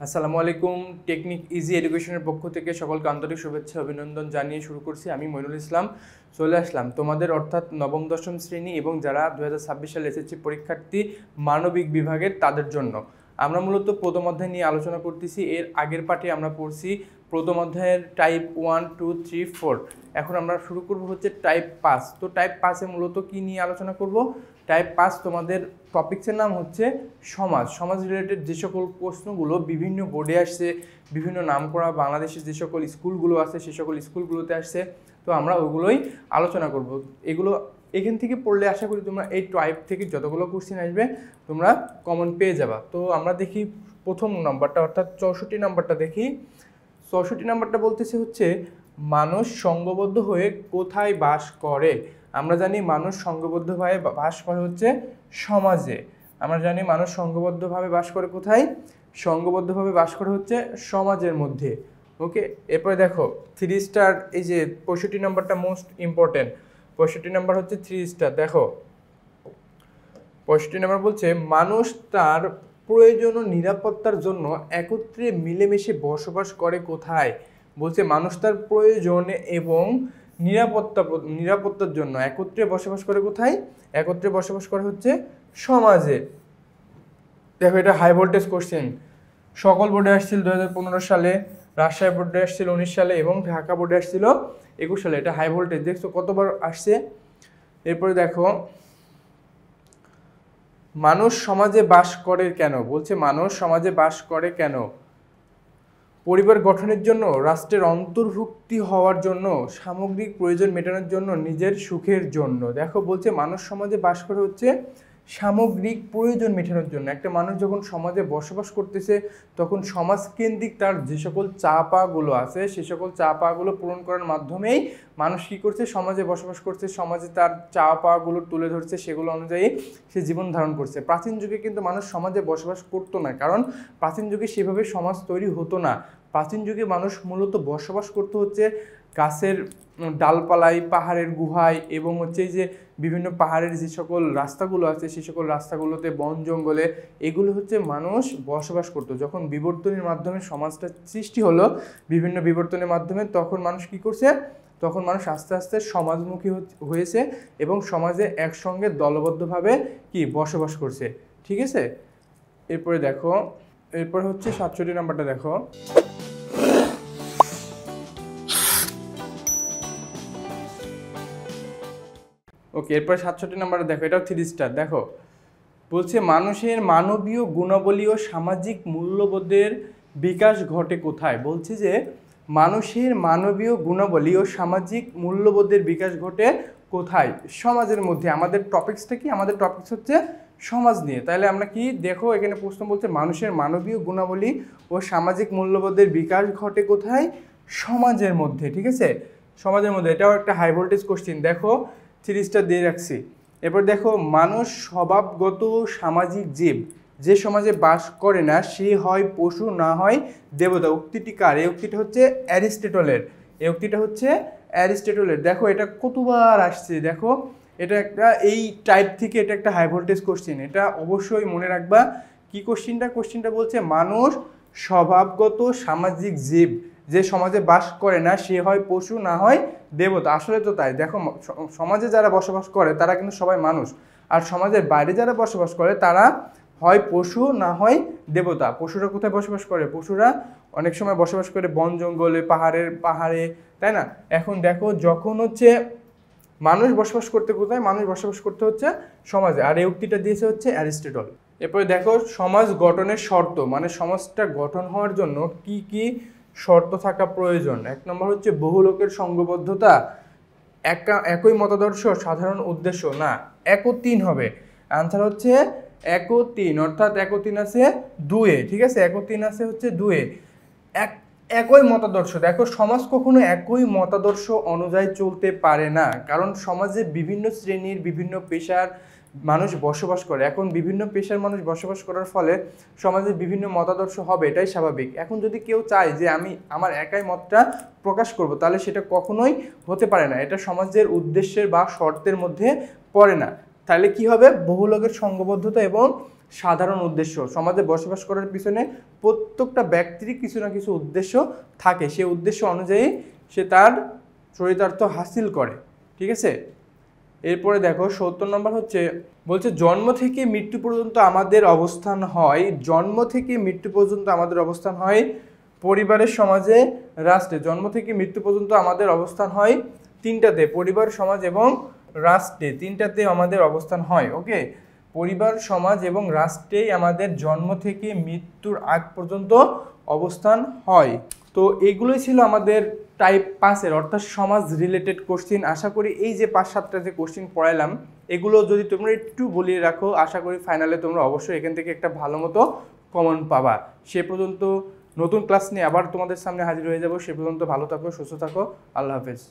আসসালামু আলাইকুম। Technique easy এডুকেশনের পক্ষ থেকে সকলকে আন্তরিক শুভেচ্ছা অভিনন্দন জানিয়ে শুরু করছি। আমি মইনুল ইসলাম চলে আসলাম তোমাদের অর্থাৎ নবম দশম শ্রেণী এবং যারা 2026 সালে এসএসসি পরীক্ষার্থী মানবিক বিভাগের তাদের জন্য আমরা মূলত প্রথম অধ্যায় নিয়ে আলোচনা করতেছি। এর আগের পাঠে আমরা পড়ছি প্রথম অধ্যায়ের টাইপ 1, 2, 3, 4। এখন আমরা শুরু করব হচ্ছে টাইপ 5। তো টাইপ 5-এ মূলত কি নিয়ে আলোচনা করব? টাইপ 5 তোমাদের টপিক্সের নাম হচ্ছে সমাজ। সমাজ রিলেটেড যে সকল প্রশ্নগুলো বিভিন্ন বোর্ডে আসছে, বিভিন্ন নামকরা বাংলাদেশের যে সকল স্কুলগুলো আছে সে সকল স্কুলগুলোতে আসছে, তো আমরা ওগুলোই আলোচনা করব। এগুলো এখান থেকে পড়লে আশা করি তোমরা এই টাইপ থেকে যতগুলো কোশ্চেন আসবে তোমরা কমন পেয়ে যাবা। তো আমরা দেখি প্রথম নম্বরটা অর্থাৎ 64 নম্বরটা দেখি। 64 নম্বরটা বলতেছে হচ্ছে মানুষ সংঘবদ্ধ হয়ে কোথায় বাস করে। আমরা জানি মানুষ সংঘবদ্ধভাবে বাস করে হচ্ছে সমাজে। আমরা জানি মানুষ সংঘবদ্ধভাবে বাস করে কোথায়? সংঘবদ্ধভাবে বাস করে হচ্ছে সমাজের মধ্যে। ওকে, এরপরে দেখো 3 স্টার, এই যে 65 নম্বরটা মোস্ট ইম্পর্টেন্ট। 65 নম্বর হচ্ছে 3 স্টার। দেখো 65 নম্বর বলছে মানুষ তার প্রয়োজন ও নিরাপত্তার জন্য একত্রে মিলেমিশে বসবাস করে কোথায়। বলছে মানুষ তার প্রয়োজন এবং নিরাপত্তার জন্য একত্রে বসবাস করে কোথায়? একত্রে বসবাস করে হচ্ছে সমাজে। দেখো এটা হাই ভোল্টেজ কোশ্চেন, সকল বোর্ডে আসছিল 2015 সালে, রাজশাহী বোর্ডে আসছিল 19 সালে এবং ঢাকা বোর্ডে আসছিল 21 সালে। এটা হাই ভোল্টেজ, দেখছো কতবার আসছে। এরপরে দেখো মানুষ সমাজে বাস করে কেন। বলছে মানুষ সমাজে বাস করে কেন? পরিবার গঠনের জন্য, রাষ্ট্রের অন্তর্ভুক্তি হওয়ার জন্য, সামগ্রিক প্রয়োজন মেটানোর জন্য, নিজের সুখের জন্য। দেখো বলছে মানুষ সমাজে বাস করে হচ্ছে সামগ্রিক প্রয়োজন মেটানোর জন্য। একটা মানুষ যখন সমাজে বসবাস করতেছে তখন সমাজকেন্দ্রিক তার যে সকল চা পাগুলো আছে সে সকল চা পাগুলো পূরণ করার মাধ্যমেই মানুষ কী করছে? সমাজে বসবাস করছে, সমাজে তার চা পাগুলো তুলে ধরছে, সেগুলো অনুযায়ী সে জীবন ধারণ করছে। প্রাচীন যুগে কিন্তু মানুষ সমাজে বসবাস করতো না, কারণ প্রাচীন যুগে সেভাবে সমাজ তৈরি হতো না। প্রাচীন যুগে মানুষ মূলত বসবাস করতে হচ্ছে গাছের ডালপালায়, পাহাড়ের গুহায় এবং হচ্ছে এই যে বিভিন্ন পাহাড়ের যে সকল রাস্তাগুলো আছে সেই সকল রাস্তাগুলোতে, বন জঙ্গলে, এগুলো হচ্ছে মানুষ বসবাস করতো। যখন বিবর্তনের মাধ্যমে সমাজটা সৃষ্টি হলো, বিভিন্ন বিবর্তনের মাধ্যমে, তখন মানুষ কি করছে? তখন মানুষ আস্তে আস্তে সমাজমুখী হয়েছে এবং সমাজে একসঙ্গে দলবদ্ধভাবে কি বসবাস করছে। ঠিক আছে, এরপরে দেখো, এরপর হচ্ছে 67 নাম্বারটা দেখো। ওকে, এরপর 67 নাম্বারটা দেখো, এটাও 3 স্টার। দেখো বলছে মানুষের মানবীয় গুণাবলী ও সামাজিক মূল্যবোধের বিকাশ ঘটে কোথায়। বলছে যে মানুষের মানবীয় গুণাবলী ও সামাজিক মূল্যবোধের বিকাশ ঘটে কোথায়? সমাজের মধ্যে। আমাদের টপিক্সটা কি? আমাদের টপিক্স হচ্ছে সমাজ নিয়ে। তাহলে আমরা কি দেখো, এখানে প্রশ্ন বলছে মানুষের মানবীয় গুণাবলী ও সামাজিক মূল্যবোধের বিকাশ ঘটে কোথায়? সমাজের মধ্যে। ঠিক আছে, সমাজের মধ্যে। এটাও একটা হাই ভোল্টেজ কোশ্চেন। দেখো 3 স্টার দিয়ে রাখছি। এরপর দেখো মানুষ স্বভাবগত সামাজিক জীব, যে সমাজে বাস করে না সে হয় পশু না হয় দেবতা। উক্তিটি কার? এই উক্তিটা হচ্ছে অ্যারিস্টটলের। এই উক্তিটা হচ্ছে অ্যারিস্টটলের। দেখো এটা কতবার আসছে, দেখো এটা একটা এই টাইপ থেকে, এটা একটা হাই ভোল্টেজ কোশ্চেন, এটা অবশ্যই মনে রাখবা। কি কোশ্চেনটা? কোশ্চেনটা বলছে মানুষ স্বভাবগত সামাজিক জীব, যে সমাজে বাস করে না সে হয় পশু না হয় দেবতা। আসলে তো তাই। দেখো সমাজে যারা বসবাস করে তারা কিন্তু সবাই মানুষ, আর সমাজের বাইরে যারা বসবাস করে তারা হয় পশু না হয় দেবতা। পশুরা কোথায় বসবাস করে? পশুরা অনেক সময় বসবাস করে বন জঙ্গলে, পাহাড়ে, তাই না? এখন দেখো যখন হচ্ছে মানুষ বসবাস করতে কোথায়? মানুষ বসবাস করতে হচ্ছে সমাজে, আর এই উক্তিটা দিয়েছে হচ্ছে অ্যারিস্টটল। এরপরে দেখো সমাজ গঠনের শর্ত, মানে সমাজটা গঠন হওয়ার জন্য কি কি শর্ত থাকা প্রয়োজন। 1 নম্বর হচ্ছে বহু লোকের সংঘবদ্ধতা, একই মতাদর্শ, সাধারণ উদ্দেশ্য, না 1 ও 3 হবে। আনসার হচ্ছে 1 ও 3, অর্থাৎ 1 ও 3 আছে 2-এ। ঠিক আছে, 1 ও 3 আছে হচ্ছে 2-এ। একই মতাদর্শ। দেখো সমাজ কখনো একই মতাদর্শ অনুযায়ী চলতে পারে না, কারণ সমাজে বিভিন্ন শ্রেণীর, বিভিন্ন পেশার মানুষ বসবাস করে। এখন বিভিন্ন পেশার মানুষ বসবাস করার ফলে সমাজে বিভিন্ন মতাদর্শ হবে, এটাই স্বাভাবিক। এখন যদি কেউ চায় যে আমি আমার একাই মতটা প্রকাশ করব, তাহলে সেটা কখনোই হতে পারে না, এটা সমাজের উদ্দেশ্যের বা শর্তের মধ্যে পড়ে না। তাহলে কি হবে? বহু লোকের সংঘবদ্ধতা এবং সাধারণ উদ্দেশ্য। সমাজে বসবাস করার পিছনে প্রত্যেকটা ব্যক্তির কিছু না কিছু উদ্দেশ্য থাকে, সেই উদ্দেশ্য অনুযায়ী সে তার চরিতার্থ হাসিল করে। ঠিক আছে, এরপরে দেখো 70 নম্বর হচ্ছে, বলছে জন্ম থেকে মৃত্যু পর্যন্ত আমাদের অবস্থান হয়, জন্ম থেকে মৃত্যু পর্যন্ত আমাদের অবস্থান হয় পরিবারের, সমাজে, রাষ্ট্রে। জন্ম থেকে মৃত্যু পর্যন্ত আমাদের অবস্থান হয় তিনটাতে, পরিবার, সমাজ এবং রাষ্ট্রে, তিনটাতে আমাদের অবস্থান হয়। ওকে, পরিবার, সমাজ এবং রাষ্ট্রেই আমাদের জন্ম থেকে মৃত্যুর আগ পর্যন্ত অবস্থান হয়। তো এগুলোই ছিল আমাদের টাইপ 5-এর অর্থাৎ সমাজ রিলেটেড কোশ্চিন। আশা করি এই যে 5-7টা যে কোশ্চিন পড়াইলাম এগুলো যদি তোমরা একটু বলিয়ে রাখো, আশা করি ফাইনালে তোমরা অবশ্যই এখান থেকে একটা ভালো মতো কমন পাবা। সে পর্যন্ত নতুন ক্লাস নিয়ে আবার তোমাদের সামনে হাজির হয়ে যাব। সে পর্যন্ত ভালো থাকো, সুস্থ থাকো, আল্লাহ হাফেজ।